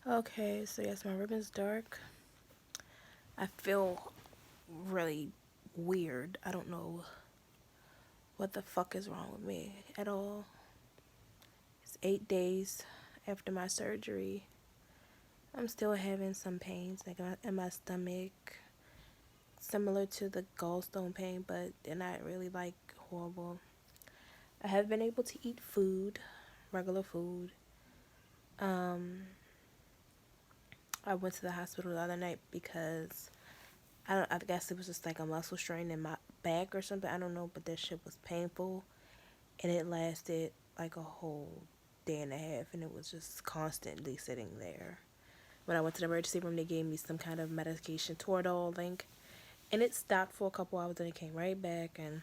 Okay, so yes, my ribbon's dark. I feel really weird. I don't know what the fuck is wrong with me at all. It's 8 days after my surgery. I'm still having some pains like in my stomach, similar to the gallstone pain, but they're not really like horrible. I have been able to eat food, regular food. Um, I went to the hospital the other night because I guess it was just like a muscle strain in my back or something. I don't know, but that shit was painful, and it lasted like a whole day and a half, and it was just constantly sitting there. When I went to the emergency room, they gave me some kind of medication, Toradol, I think, and it stopped for a couple hours, and it came right back, and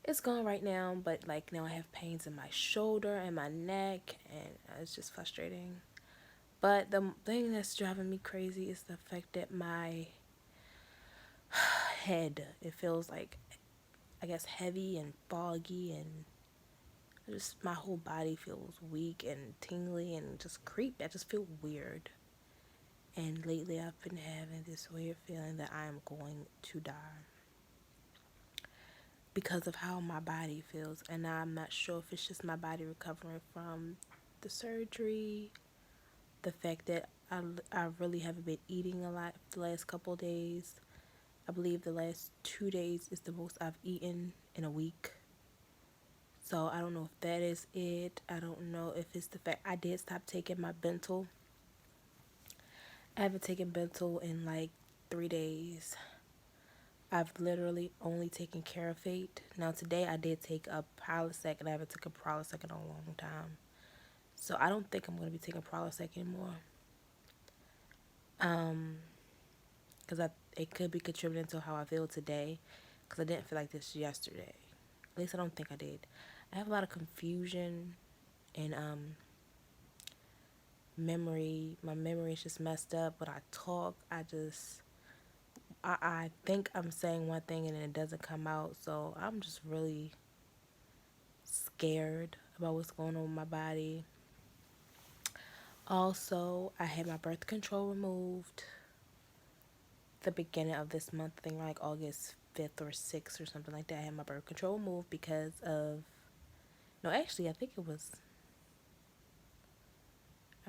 it's gone right now. But like now, I have pains in my shoulder and my neck, and it's just frustrating. But the thing that's driving me crazy is the fact that my head, it feels like, I guess, heavy and foggy, and just my whole body feels weak and tingly and just creepy. I just feel weird. And lately I've been having this weird feeling that I am going to die because of how my body feels. And I'm not sure if it's just my body recovering from the surgery, the fact that I really haven't been eating a lot the last couple of days. I believe the last 2 days is the most I've eaten in a week. So I don't know if that is it. I don't know if it's the fact I did stop taking my bental. I haven't taken bental in like 3 days. I've literally only taken Carafate. Now today I did take a Prilosec, and I haven't taken Prilosec in a long time. So I don't think I'm gonna be taking Prilosec anymore. Um, because I it could be contributing to how I feel today. Because I didn't feel like this yesterday. At least I don't think I did. I have a lot of confusion and memory. My memory is just messed up. When I talk, I think I'm saying one thing and then it doesn't come out. So I'm just really scared about what's going on with my body. Also, I had my birth control removed the beginning of this month, I think like August 5th or 6th or something like that. I had my birth control removed because of, no, actually, I think it was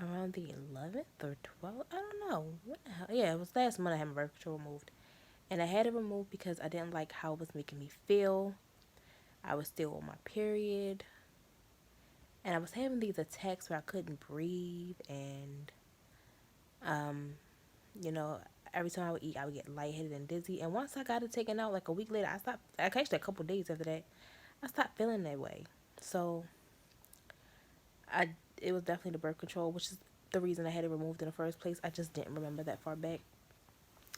around the 11th or 12th. I don't know. What the hell? Yeah, it was last month I had my birth control removed. And I had it removed because I didn't like how it was making me feel. I was still on my period. And I was having these attacks where I couldn't breathe. And, um, you know, every time I would eat, I would get lightheaded and dizzy. And once I got it taken out, like a week later, I stopped. Actually, a couple days after that, I stopped feeling that way. So, I it was definitely the birth control, which is the reason I had it removed in the first place. I just didn't remember that far back.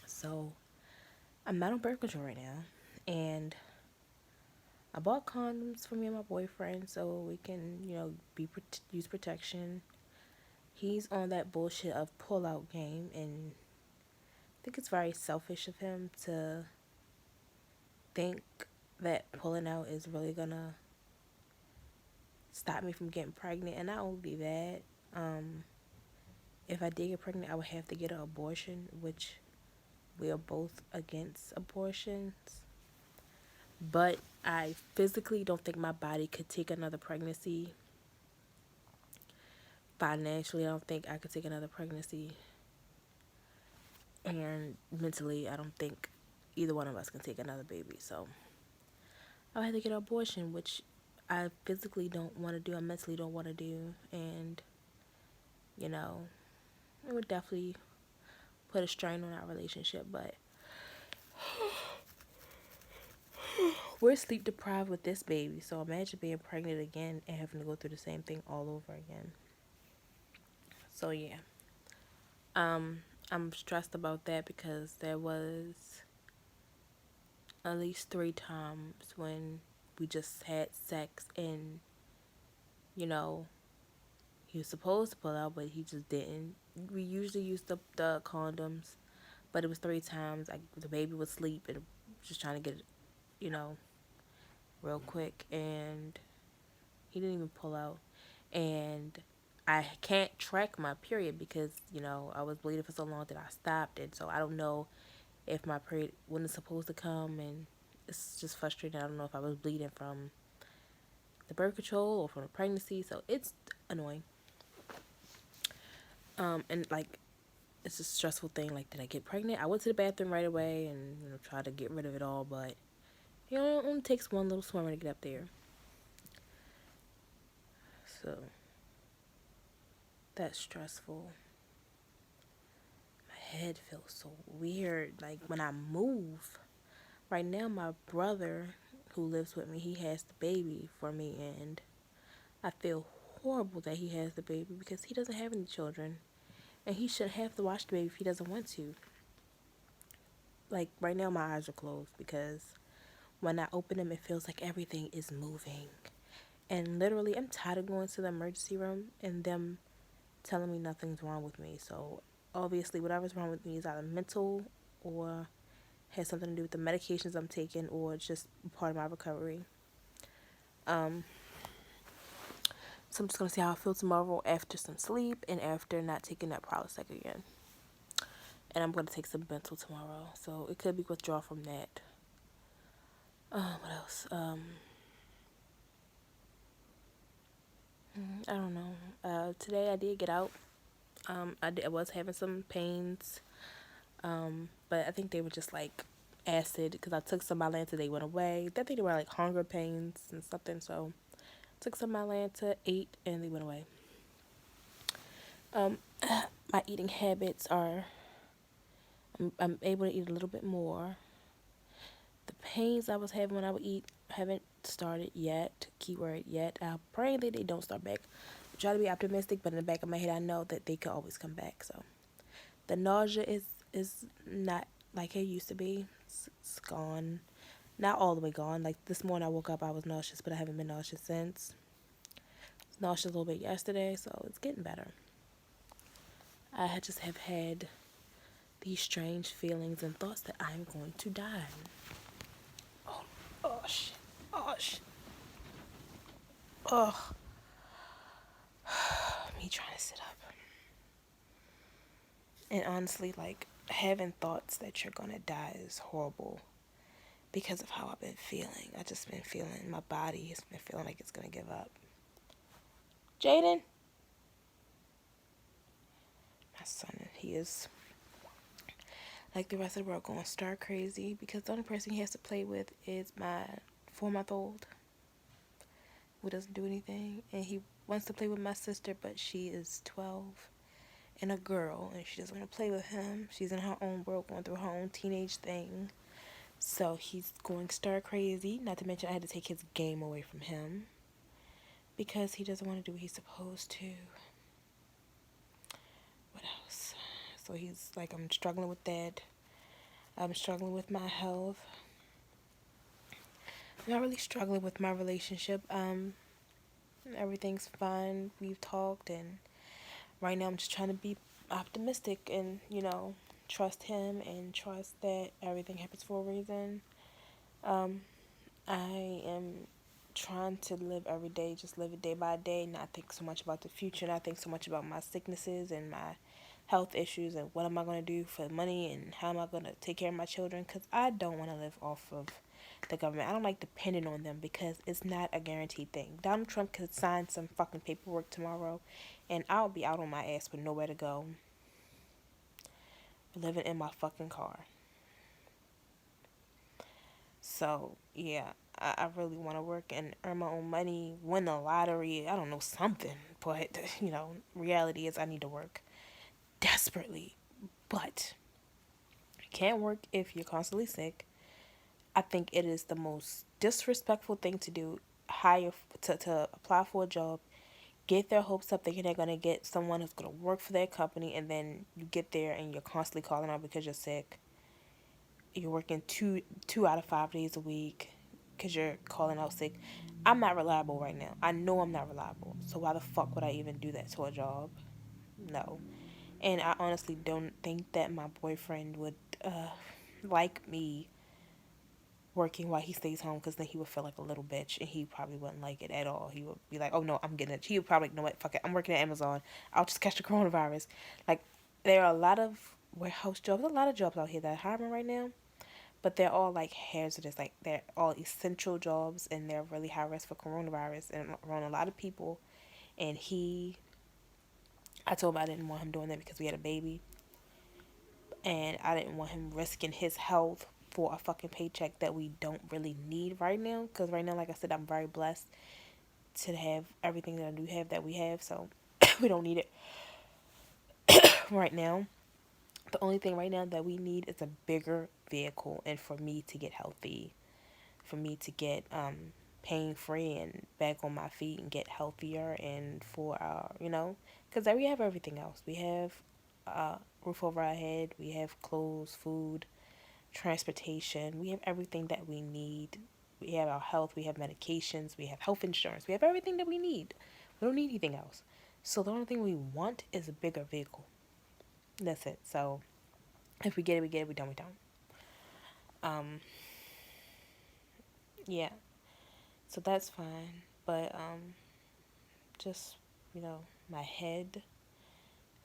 So, I'm not on birth control right now. And I bought condoms for me and my boyfriend so we can, use protection. He's on that bullshit of pull out game, and I think it's very selfish of him to think that pulling out is really gonna stop me from getting pregnant. And not only that, um, if I did get pregnant, I would have to get an abortion, which we are both against abortions. But I physically don't think my body could take another pregnancy. Financially, I don't think I could take another pregnancy. And mentally, I don't think either one of us can take another baby. So I'll have to get an abortion, which I physically don't want to do. I mentally don't want to do. And, you know, it would definitely put a strain on our relationship. But we're sleep deprived with this baby. So imagine being pregnant again and having to go through the same thing all over again. So, yeah. Um, I'm stressed about that because there was at least 3 times when we just had sex and, you know, he was supposed to pull out, but he just didn't. We usually use the condoms, but it was 3 times. The baby would sleep and just trying to get it, you know, real quick, and he didn't even pull out. And I can't track my period because, I was bleeding for so long that I stopped. And so I don't know if my period, when it's supposed to come. And it's just frustrating. I don't know if I was bleeding from the birth control or from the pregnancy. So it's annoying. And like, it's a stressful thing. Like, did I get pregnant? I went to the bathroom right away and, tried to get rid of it all. But, it only takes one little swimmer to get up there. So that's stressful. My head feels so weird. Like, when I move, right now, my brother who lives with me, he has the baby for me, and I feel horrible that he has the baby because he doesn't have any children, and he shouldn't have to watch the baby if he doesn't want to. Like, right now, my eyes are closed because when I open them, it feels like everything is moving. And literally, I'm tired of going to the emergency room and them telling me nothing's wrong with me. So, obviously, whatever's wrong with me is either mental or has something to do with the medications I'm taking or just part of my recovery. Um, so I'm just gonna see how I feel tomorrow after some sleep and after not taking that Prilosec again. And I'm gonna take some Bentyl tomorrow, so it could be withdrawal from that. What else? I don't know. Today I did get out. I was having some pains, but I think they were just like acid because I took some Mylanta, they went away. I think they were like hunger pains and something, so took some Mylanta, ate, and they went away. Um, my eating habits are I'm able to eat a little bit more. The pains I was having when I would eat haven't started yet. Keyword yet. I'm praying that they don't start back. I try to be optimistic, but in the back of my head, I know that they could always come back. So the nausea is not like it used to be. It's gone. Not all the way gone. Like this morning, I woke up, I was nauseous, but I haven't been nauseous since. I was nauseous a little bit yesterday, so it's getting better. I just have had these strange feelings and thoughts that I'm going to die. Oh, oh shit. Oh shit. Oh, me trying to sit up. And honestly, like, having thoughts that you're gonna die is horrible because of how I've been feeling. I just been feeling, my body has been feeling like it's gonna give up. Jaden, my son, he is like the rest of the world going star crazy because the only person he has to play with is my 4-month-old who doesn't do anything, and he wants to play with my sister, but she is 12 and a girl, and she doesn't want to play with him. She's in her own world, going through her own teenage thing. So he's going star crazy. Not to mention I had to take his game away from him because he doesn't want to do what he's supposed to. What else? So he's like, I'm struggling with that. I'm struggling with my health. I'm not really struggling with my relationship. Everything's fine. We've talked, and right now I'm just trying to be optimistic and, trust him and trust that everything happens for a reason. I am trying to live every day, just live it day by day, not think so much about the future, not think so much about my sicknesses and my health issues and what am I going to do for money and how am I going to take care of my children, because I don't want to live off of the government. I don't like depending on them because it's not a guaranteed thing. Donald Trump could sign some fucking paperwork tomorrow and I'll be out on my ass with nowhere to go, living in my fucking car. So, yeah, I really want to work and earn my own money, win the lottery, I don't know, something. But, reality is I need to work desperately. But you can't work if you're constantly sick. I think it is the most disrespectful thing to do. To apply for a job, get their hopes up thinking they're going to get someone who's going to work for their company, and then you get there and you're constantly calling out because you're sick. You're working two out of 5 days a week because you're calling out sick. I'm not reliable right now. I know I'm not reliable. So why the fuck would I even do that to a job? No. And I honestly don't think that my boyfriend would like me working while he stays home, because then he would feel like a little bitch and he probably wouldn't like it at all. He would be like, oh no, I'm getting it. He would probably, you know what, fuck it, I'm working at Amazon. I'll just catch the coronavirus. Like, there are a lot of warehouse jobs, a lot of jobs out here that are hiring right now, but they're all like hazardous. Like, they're all essential jobs and they're really high risk for coronavirus and around a lot of people. And I told him I didn't want him doing that because we had a baby and I didn't want him risking his health for a fucking paycheck that we don't really need right now. Because right now, like I said, I'm very blessed to have everything that I do have that we have, so we don't need it right now. The only thing right now that we need is a bigger vehicle, and for me to get healthy, for me to get pain free and back on my feet and get healthier, and for because we have everything else. We have roof over our head, we have clothes, food, transportation, we have everything that we need. We have our health, we have medications, we have health insurance, we have everything that we need. We don't need anything else. So the only thing we want is a bigger vehicle. That's it. So if we get it, we get it. We don't, we don't. Um, yeah. So that's fine. But just my head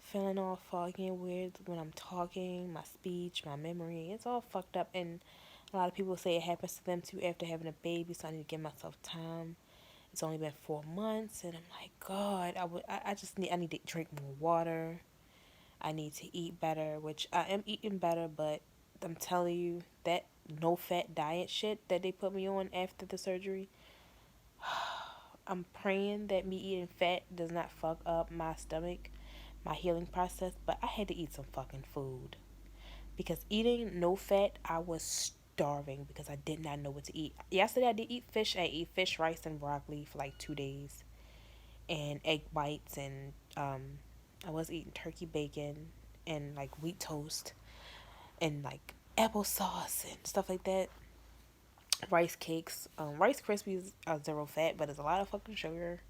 feeling all foggy and weird when I'm talking, my speech, my memory, it's all fucked up. And a lot of people say it happens to them too after having a baby, so I need to give myself time. It's only been 4 months, and I'm like, God, I need to drink more water. I need to eat better, which I am eating better, but I'm telling you, that no fat diet shit that they put me on after the surgery, I'm praying that me eating fat does not fuck up my stomach, my healing process, but I had to eat some fucking food. Because eating no fat, I was starving because I did not know what to eat. Yesterday I did eat fish. I ate fish, rice, and broccoli for like 2 days, and egg whites, and I was eating turkey bacon and like wheat toast and like applesauce and stuff like that. Rice cakes, Rice Krispies are zero fat, but it's a lot of fucking sugar.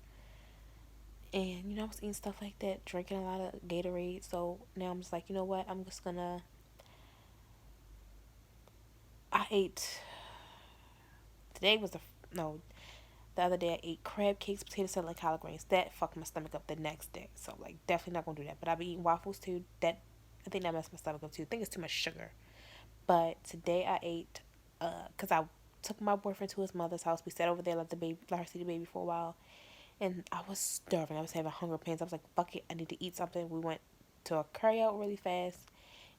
And I was eating stuff like that, drinking a lot of Gatorade. So now I'm just like, you know what? I'm just gonna. I ate. Today was the no. The other day I ate crab cakes, potato salad, and collard greens. That fucked my stomach up the next day. So like, definitely not gonna do that. But I've been eating waffles too. That I think that messed my stomach up too. I think it's too much sugar. But today I ate, cause I took my boyfriend to his mother's house. We sat over there, let her see the baby for a while, and I was starving. I was having hunger pains. I was like, fuck it, I need to eat something. We went to a curry out really fast,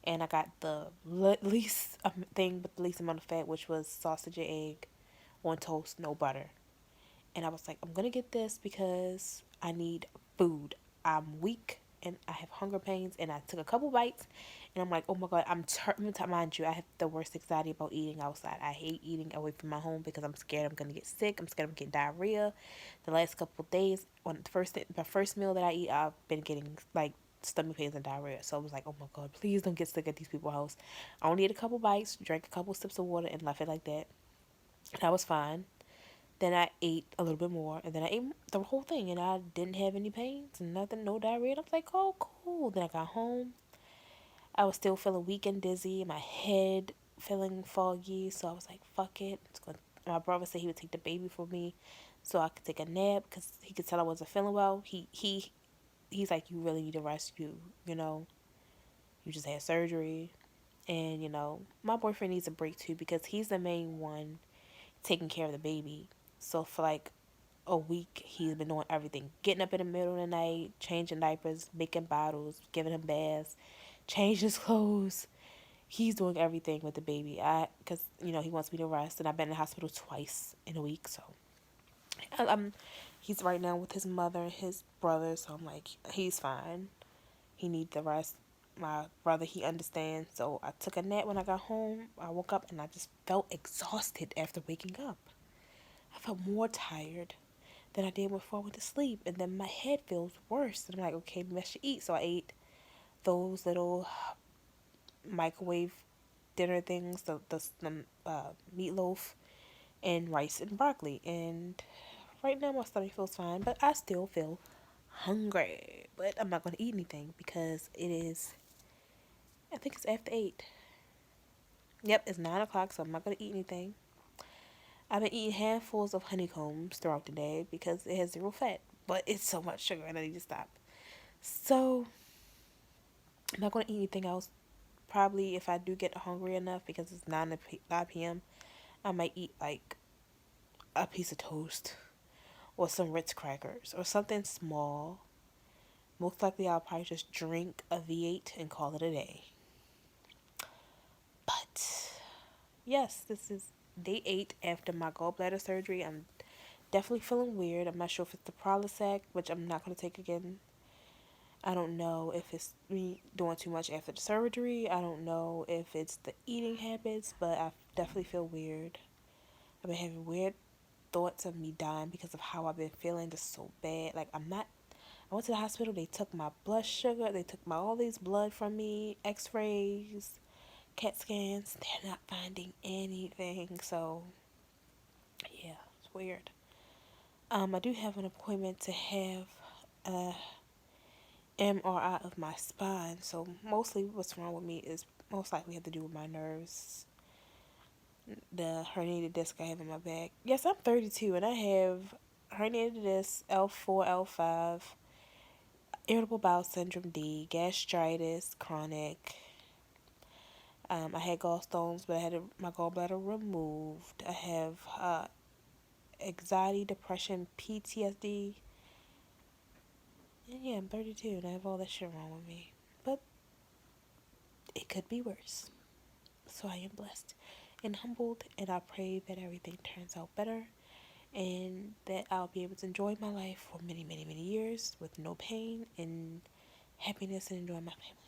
and I got the least thing, but the least amount of fat, which was sausage and egg on toast, no butter. And I was like, I'm gonna get this because I need food. I'm weak and I have hunger pains. And I took a couple bites, and I'm like, oh my God, mind you, I have the worst anxiety about eating outside. I hate eating away from my home because I'm scared I'm gonna get sick. I'm scared I'm gonna get diarrhea. The last couple of days, on the first meal that I eat, I've been getting like stomach pains and diarrhea. So I was like, oh my God, please don't get sick at these people's house. I only ate a couple bites, drank a couple sips of water, and left it like that. And I was fine. Then I ate a little bit more, and then I ate the whole thing, and I didn't have any pains, nothing, no diarrhea. And I was like, oh, cool. Then I got home. I was still feeling weak and dizzy, my head feeling foggy, so I was like, fuck it. My brother said he would take the baby for me so I could take a nap because he could tell I wasn't feeling well. He's like, you really need to rest. You know, you just had surgery. And, my boyfriend needs a break too because he's the main one taking care of the baby. So for like a week, he's been doing everything. Getting up in the middle of the night, changing diapers, making bottles, giving him baths, changing his clothes. He's doing everything with the baby. Because, he wants me to rest. And I've been in the hospital twice in a week. So, he's right now with his mother and his brother. So I'm like, he's fine. He needs the rest. My brother, he understands. So I took a nap when I got home. I woke up and I just felt exhausted after waking up. I felt more tired than I did before I went to sleep. And then my head feels worse. And I'm like, okay, maybe I should eat. So I ate those little microwave dinner things, the meatloaf and rice and broccoli. And right now my stomach feels fine, but I still feel hungry. But I'm not going to eat anything because I think it's after 8. Yep, it's 9 o'clock, so I'm not going to eat anything. I've been eating handfuls of honeycombs throughout the day because it has zero fat, but it's so much sugar and I need to stop. So I'm not gonna eat anything else. Probably if I do get hungry enough because it's 9 p.m., I might eat like a piece of toast or some Ritz crackers or something small. Most likely I'll probably just drink a V8 and call it a day. But yes, this is day 8 after my gallbladder surgery. I'm definitely feeling weird. I'm not sure if it's the Prilosec, which I'm not going to take again. I don't know if it's me doing too much after the surgery. I don't know if it's the eating habits, but I definitely feel weird. I've been having weird thoughts of me dying because of how I've been feeling just so bad. Like I'm not. I went to the hospital. They took my blood sugar. They took my all these blood from me. X-rays, CAT scans. They're not finding anything. So yeah, it's weird. I do have an appointment to have a MRI of my spine. So mostly what's wrong with me is most likely have to do with my nerves. The herniated disc I have in my back. Yes, I'm 32 and I have herniated disc L4, L5, irritable bowel syndrome D, gastritis, chronic. I had gallstones, but I had my gallbladder removed. I have anxiety, depression, PTSD. And yeah, I'm 32 and I have all that shit wrong with me. But it could be worse. So I am blessed and humbled, and I pray that everything turns out better and that I'll be able to enjoy my life for many, many, many years with no pain and happiness and enjoy my family.